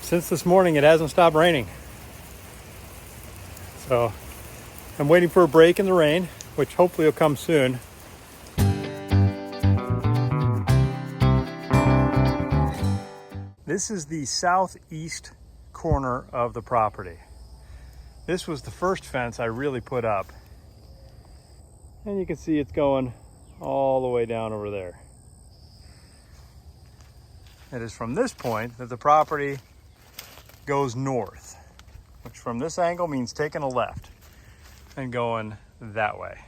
since this morning it hasn't stopped raining. So I'm waiting for a break in the rain, which hopefully will come soon. This is the southeast corner of the property. This was the first fence I really put up. And you can see it's going all the way down over there. It is from this point that the property goes north, which from this angle means taking a left and going that way.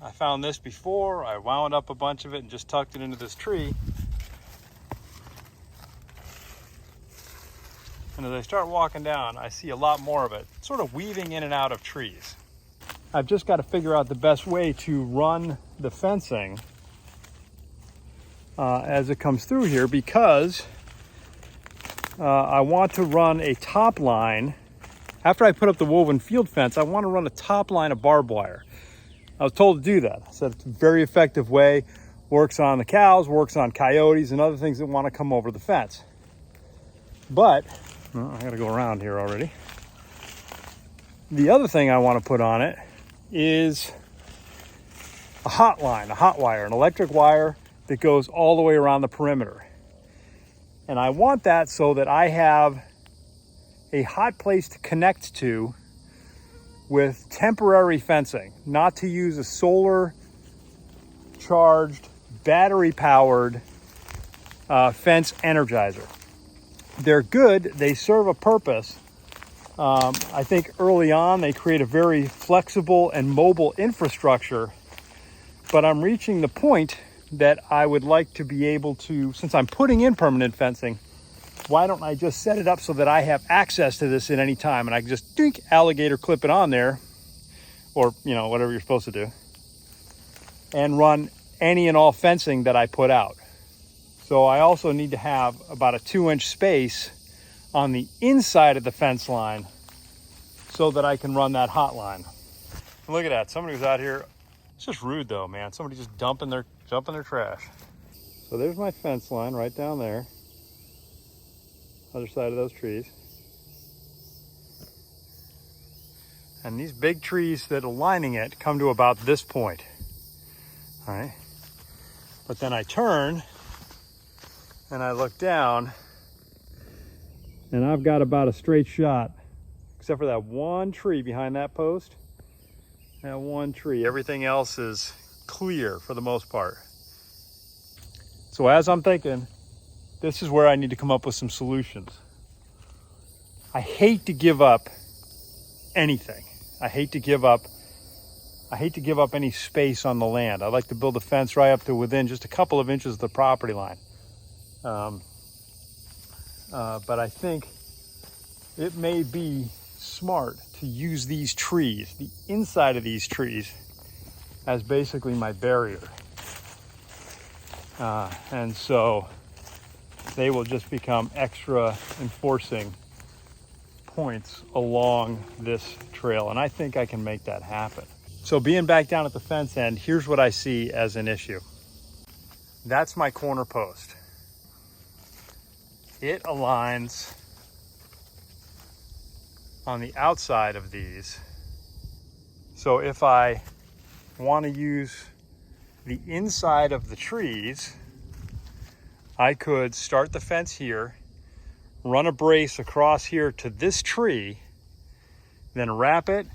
I found this before. I wound up a bunch of it and just tucked it into this tree. And as I start walking down, I see a lot more of it, sort of weaving in and out of trees. I've just got to figure out the best way to run the fencing as it comes through here, because I want to run a top line. After I put up the woven field fence, I want to run a top line of barbed wire. I was told to do that. I said it's a very effective way. Works on the cows, works on coyotes and other things that want to come over the fence. But, well, I got to go around here already. The other thing I want to put on it is a hot line, a hot wire, an electric wire that goes all the way around the perimeter. And I want that so that I have a hot place to connect to with temporary fencing, not to use a solar charged, battery powered fence energizer. They're good, they serve a purpose. I think early on they create a very flexible and mobile infrastructure, but I'm reaching the point that I would like to be able to, since I'm putting in permanent fencing, why don't I just set it up so that I have access to this at any time, and I can just alligator clip it on there, or whatever you're supposed to do, and run any and all fencing that I put out. So I also need to have about a 2-inch space on the inside of the fence line so that I can run that hot line. And look at that, somebody was out here. It's just rude though, man. Somebody just dumping their trash. So there's my fence line right down there. Other side of those trees. And these big trees that are lining it come to about this point. All right. But then I turn and I look down and I've got about a straight shot, except for that one tree behind that post. That one tree, everything else is clear for the most part. So as I'm thinking, this is where I need to come up with some solutions. I hate to give up anything. I hate to give up any space on the land. I like to build a fence right up to within just a couple of inches of the property line. But I think it may be smart to use these trees, the inside of these trees, as basically my barrier. And so they will just become extra enforcing points along this trail. And I think I can make that happen. So being back down at the fence end, here's what I see as an issue. That's my corner post. It aligns on the outside of these. So if I want to use the inside of the trees, I could start the fence here, run a brace across here to this tree, then wrap it,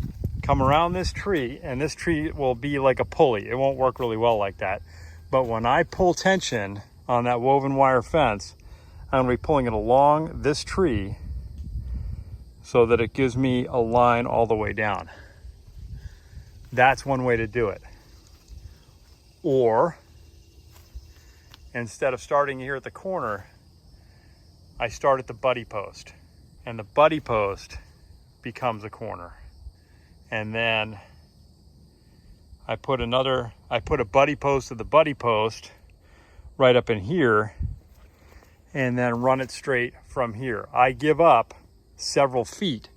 come around this tree, and this tree will be like a pulley. It won't work really well like that. But when I pull tension on that woven wire fence, I'm going to be pulling it along this tree so that it gives me a line all the way down. That's one way to do it. Or instead of starting here at the corner, I start at the buddy post, and the buddy post becomes a corner. And then I put a buddy post to the buddy post right up in here, and then run it straight from here. I give up several feet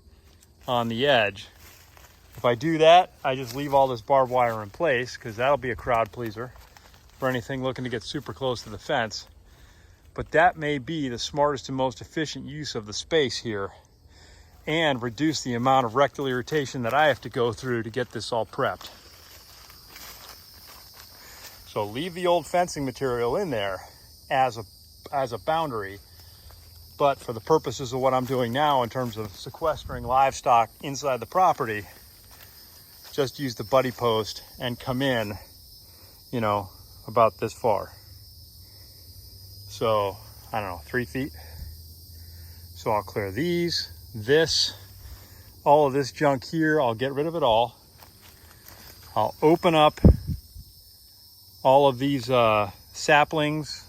on the edge. If I do that, I just leave all this barbed wire in place, because that'll be a crowd pleaser for anything looking to get super close to the fence. but that may be the smartest and most efficient use of the space here and reduce the amount of rectal irritation that I have to go through to get this all prepped. So leave the old fencing material in there as a boundary, but for the purposes of what I'm doing now in terms of sequestering livestock inside the property, just use the buddy post and come in, you know, about this far. So, I don't know, 3 feet. So I'll clear these, this, all of this junk here, I'll get rid of it all. I'll open up all of these saplings,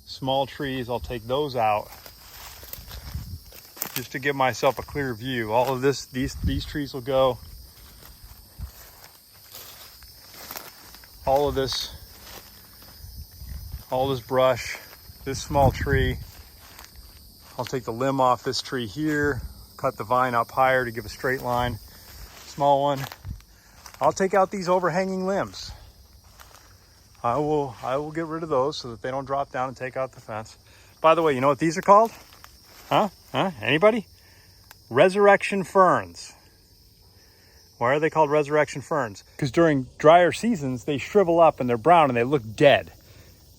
small trees, I'll take those out just to give myself a clear view. All of this, these trees will go. All this brush, this small tree, I'll take the limb off this tree here, cut the vine up higher to give a straight line, small one. I'll take out these overhanging limbs. I will get rid of those so that they don't drop down and take out the fence. By the way, you know what these are called? Huh? Anybody? Resurrection ferns. Why are they called resurrection ferns? Because during drier seasons, they shrivel up and they're brown and they look dead.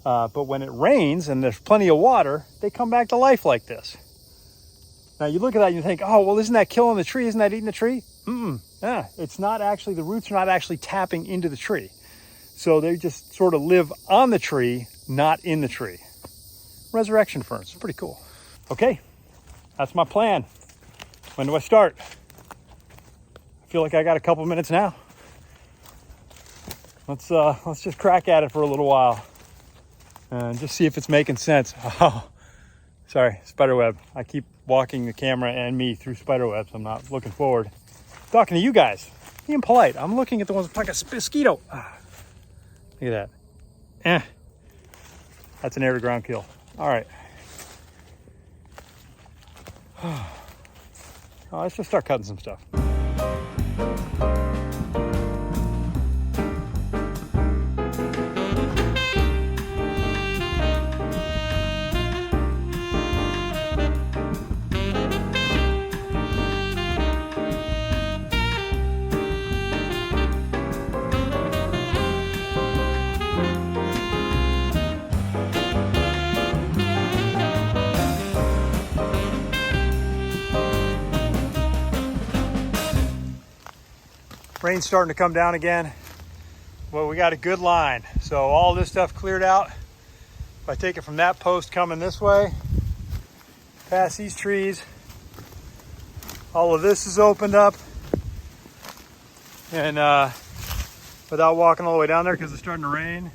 But when it rains and there's plenty of water, they come back to life like this. Now you look at that and you think, oh, well, isn't that killing the tree? Isn't that eating the tree? It's not actually, the roots are not actually tapping into the tree. So they just sort of live on the tree, not in the tree. Resurrection ferns, it's pretty cool. Okay, that's my plan. When do I start? I feel like I got a couple minutes now. Let's just crack at it for a little while and just see if it's making sense. Oh, sorry, spider web. I keep walking the camera and me through spider webs. I'm not looking forward. Talking to you guys, being polite. I'm looking at the ones like a mosquito. Look at that. That's an air to ground kill. All right. Let's just start cutting some stuff. Rain's starting to come down again. Well, we got a good line. So all this stuff cleared out. If I take it from that post coming this way, past these trees, all of this is opened up. And without walking all the way down there because it's starting to rain,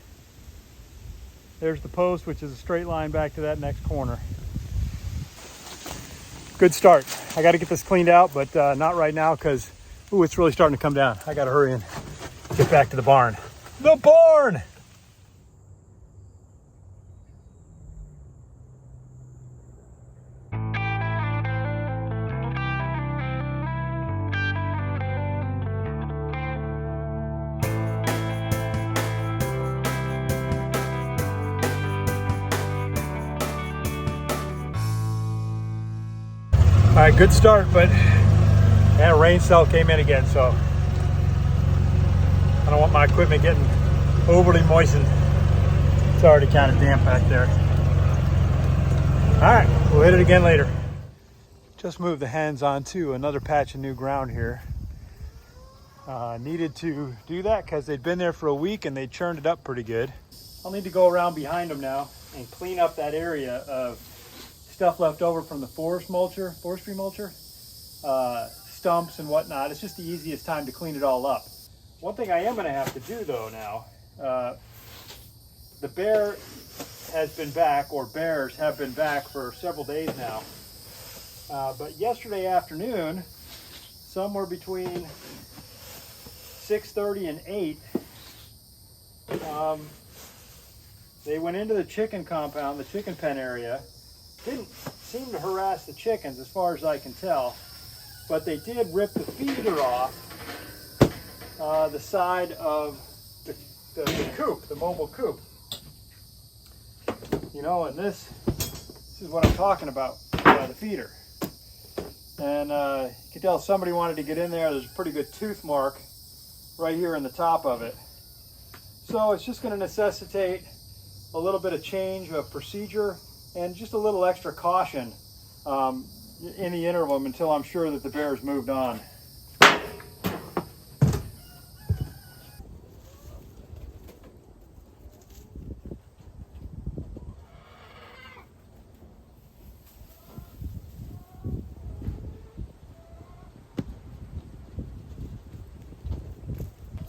there's the post, which is a straight line back to that next corner. Good start. I got to get this cleaned out, but not right now because ooh, it's really starting to come down. I gotta hurry and get back to the barn. The barn! All right, good start, but yeah, rain cell came in again, so I don't want my equipment getting overly moistened. It's already kind of damp back there. All right, we'll hit it again later. Just moved the hens onto another patch of new ground here. Needed to do that because they'd been there for a week and they churned it up pretty good. I'll need to go around behind them now and clean up that area of stuff left over from the forestry mulcher. Stumps and whatnot. It's just the easiest time to clean it all up. One thing I am going to have to do though now, the bear has been back, or bears have been back for several days now. But yesterday afternoon, somewhere between 6:30 and 8, they went into the chicken compound, the chicken pen area. Didn't seem to harass the chickens as far as I can tell. But they did rip the feeder off the side of the coop, the mobile coop. You know, and this This is what I'm talking about, the feeder. And you can tell somebody wanted to get in there. There's a pretty good tooth mark right here in the top of it. So it's just going to necessitate a little bit of change of procedure and just a little extra caution in the interim until I'm sure that the bear's moved on.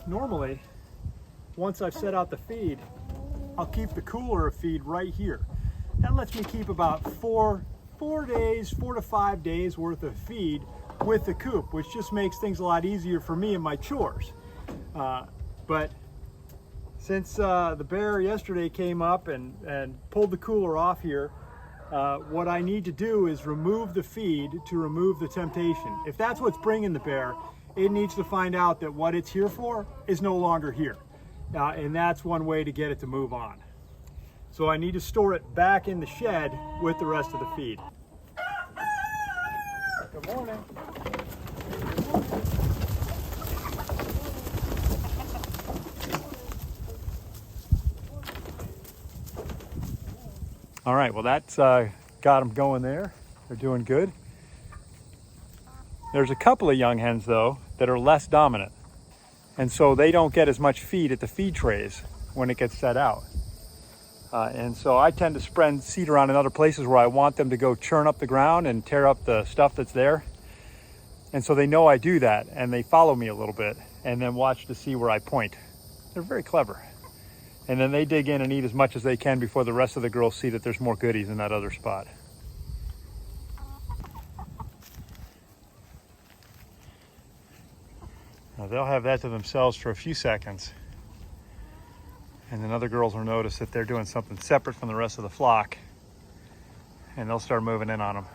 Normally, once I've set out the feed, I'll keep the cooler of feed right here. That lets me keep about 4 to 5 days worth of feed with the coop, which just makes things a lot easier for me and my chores. But since the bear yesterday came up and pulled the cooler off here, what I need to do is remove the feed to remove the temptation. If that's what's bringing the bear, it needs to find out that what it's here for is no longer here. And that's one way to get it to move on. So I need to store it back in the shed with the rest of the feed. Good morning. All right, well that's got them going there. They're doing good. There's a couple of young hens though that are less dominant. And so they don't get as much feed at the feed trays when it gets set out. And so I tend to spread seed around in other places where I want them to go churn up the ground and tear up the stuff that's there. And so they know I do that and they follow me a little bit and then watch to see where I point. They're very clever. And then they dig in and eat as much as they can before the rest of the girls see that there's more goodies in that other spot. Now they'll have that to themselves for a few seconds. And then other girls will notice that they're doing something separate from the rest of the flock. And they'll start moving in on them.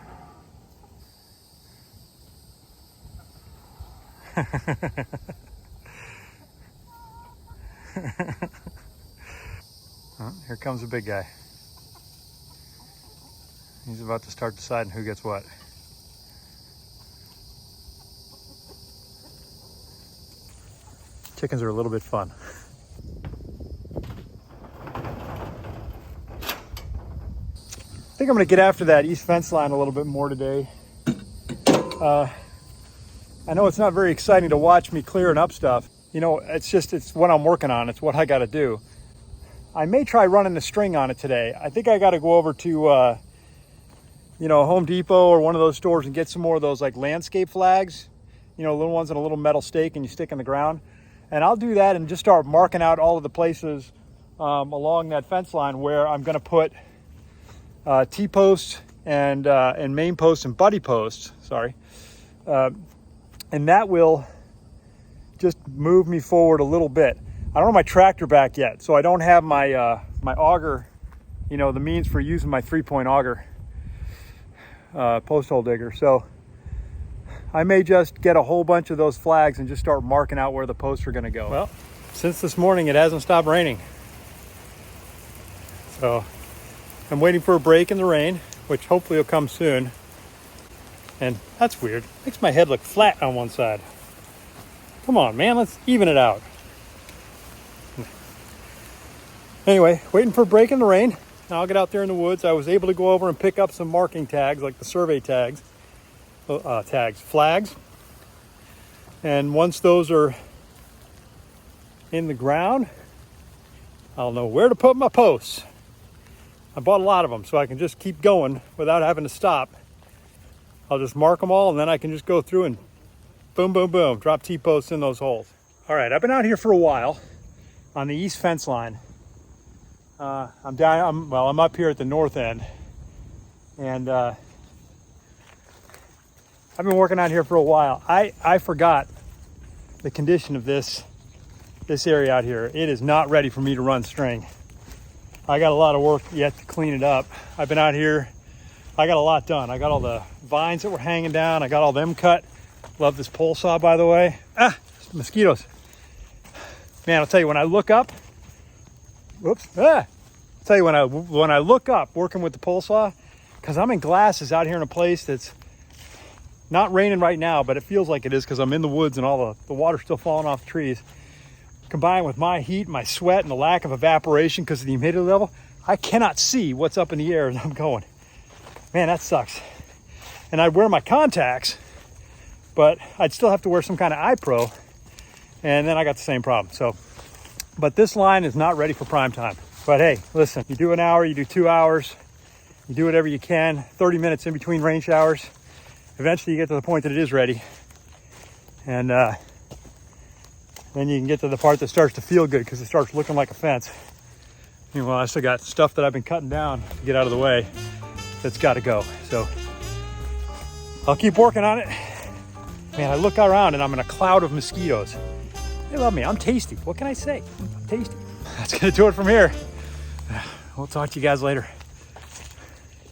Oh, here comes the big guy. He's about to start deciding who gets what. Chickens are a little bit fun. I think I'm going to get after that east fence line a little bit more today. I know it's not very exciting to watch me clearing up stuff. You know, it's what I'm working on. It's what I got to do. I may try running the string on it today. I think I got to go over to, Home Depot or one of those stores and get some more of those like landscape flags. You know, little ones in a little metal stake and you stick in the ground. And I'll do that and just start marking out all of the places along that fence line where I'm going to put T-posts and main posts and buddy posts. Sorry. And that will just move me forward a little bit. I don't have my tractor back yet, so I don't have my my auger, the means for using my 3-point auger post hole digger. So I may just get a whole bunch of those flags and just start marking out where the posts are going to go. Well, since this morning it hasn't stopped raining, so I'm waiting for a break in the rain, which hopefully will come soon. And that's weird. Makes my head look flat on one side. Come on, man, let's even it out. Anyway, waiting for a break in the rain. Now I'll get out there in the woods. I was able to go over and pick up some marking tags, like the survey tags, flags. And once those are in the ground, I'll know where to put my posts. I bought a lot of them so I can just keep going without having to stop. I'll just mark them all and then I can just go through and boom, boom, boom, drop T-posts in those holes. All right, I've been out here for a while on the east fence line. I'm up here at the north end, and I've been working out here for a while. I forgot the condition of this area out here. It is not ready for me to run string. I got a lot of work yet to clean it up. I've been out here, I got a lot done. I got all the vines that were hanging down. I got all them cut. Love this pole saw, by the way. Mosquitos. Man, I'll tell you, when I look up, I'll tell you, when I look up working with the pole saw, because I'm in glasses out here in a place that's not raining right now, but it feels like it is because I'm in the woods and all the water's still falling off the trees. Combined with my heat, my sweat, and the lack of evaporation because of the humidity level, I cannot see what's up in the air as I'm going. Man, that sucks. And I'd wear my contacts, but I'd still have to wear some kind of eye pro, and then I got the same problem. So, but this line is not ready for prime time. But hey, listen, you do an hour, you do 2 hours, you do whatever you can, 30 minutes in between rain showers. Eventually you get to the point that it is ready. And then you can get to the part that starts to feel good because it starts looking like a fence. Meanwhile, I still got stuff that I've been cutting down to get out of the way that's got to go. So I'll keep working on it. Man, I look around and I'm in a cloud of mosquitoes. They love me. I'm tasty. What can I say? I'm tasty. That's going to do it from here. We'll talk to you guys later.